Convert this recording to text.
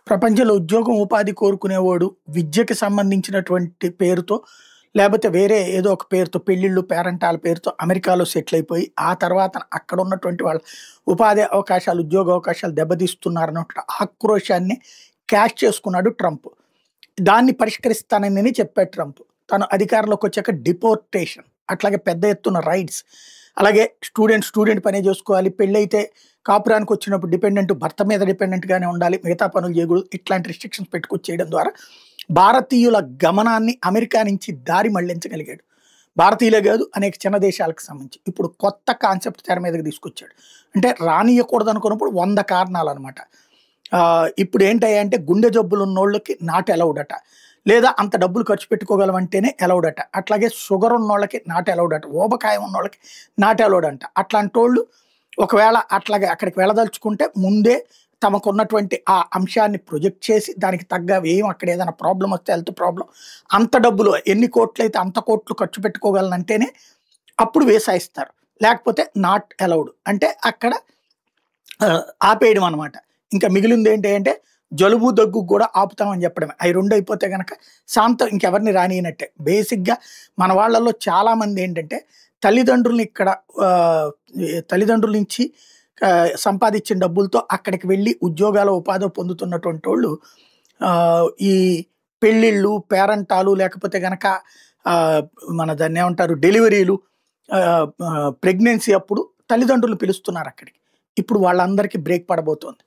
ప్రపంచంలో ఉద్యోగం, ఉపాధి కోరుకునేవాడు విద్యకి సంబంధించినటువంటి పేరుతో, లేపోతే వేరే ఏదో ఒక పేరుతో పెళ్ళిళ్ళు, పేరంటాల పేరుతో అమెరికాలో సెటిల్ అయిపోయి, ఆ తర్వాత అక్కడ ఉన్నటువంటి వాళ్ళ ఉపాధి అవకాశాలు, ఉద్యోగ అవకాశాలు దెబ్బతీస్తున్నారన్నటువంటి ఆక్రోశాన్ని క్యాష్ చేసుకున్నాడు ట్రంప్. దాన్ని పరిష్కరిస్తానని చెప్పాడు ట్రంప్. తను అధికారంలోకి వచ్చాక డిపోర్టేషన్, అట్లాగే పెద్ద ఎత్తున రైట్స్, అలాగే స్టూడెంట్ పనే చేసుకోవాలి, పెళ్ళైతే కాపురానికి వచ్చినప్పుడు భర్త మీద డిపెండెంట్గానే ఉండాలి, మిగతా పనులు చేయకూడదు, ఇట్లాంటి రిస్ట్రిక్షన్స్ పెట్టుకొచ్చేయడం ద్వారా భారతీయుల గమనాన్ని అమెరికా నుంచి దారి మళ్లించగలిగాడు. భారతీయులే కాదు, అనేక చిన్న దేశాలకు సంబంధించి ఇప్పుడు కొత్త కాన్సెప్ట్ తెర మీదకి తీసుకొచ్చాడు. అంటే రానియకూడదు అనుకున్నప్పుడు 100 కారణాలు అనమాట. ఇప్పుడు ఏంటంటే గుండె జబ్బులు ఉన్నోళ్ళకి నాట్ అలౌడ్ అట, లేదా అంత డబ్బులు ఖర్చు పెట్టుకోగలమంటేనే అలౌడ్ అట, అట్లాగే షుగర్ ఉన్నోళ్ళకి నాట్ అలౌడ్ అట, ఊబకాయం ఉన్నోళ్ళకి నాట్ అలౌడ్ అంట. అట్లాంటి వాళ్ళు ఒకవేళ అట్లాగే అక్కడికి వెళ్ళదలుచుకుంటే ముందే తమకున్నటువంటి ఆ అంశాన్ని ప్రొజెక్ట్ చేసి దానికి తగ్గ వ్యయం, అక్కడ ఏదైనా ప్రాబ్లం వస్తే హెల్త్ ప్రాబ్లం, అంత డబ్బులు ఎన్ని కోట్లు అయితే అంత కోట్లు ఖర్చు పెట్టుకోగలనంటేనే అప్పుడు వీసా ఇస్తారు, లేకపోతే నాట్ అలౌడ్ అంటే అక్కడ ఆపేయడం అనమాట. ఇంకా మిగిలింది ఏంటంటే జలుబు, దగ్గు కూడా ఆపుతామని చెప్పడమే. అవి 2 అయిపోతే కనుక శాంతం ఇంకెవరిని రానియనట్టే. బేసిక్గా మన వాళ్ళల్లో చాలామంది ఏంటంటే తల్లిదండ్రుల నుంచి సంపాదించిన డబ్బులతో అక్కడికి వెళ్ళి ఉద్యోగాల ఉపాధి పొందుతున్నటువంటి వాళ్ళు ఈ పెళ్ళిళ్ళు, పేరంటాలు, లేకపోతే గనక మన దాన్ని ఏమంటారు డెలివరీలు, ప్రెగ్నెన్సీ అప్పుడు తల్లిదండ్రులు పిలుస్తున్నారు అక్కడికి. ఇప్పుడు వాళ్ళందరికీ బ్రేక్ పడబోతోంది.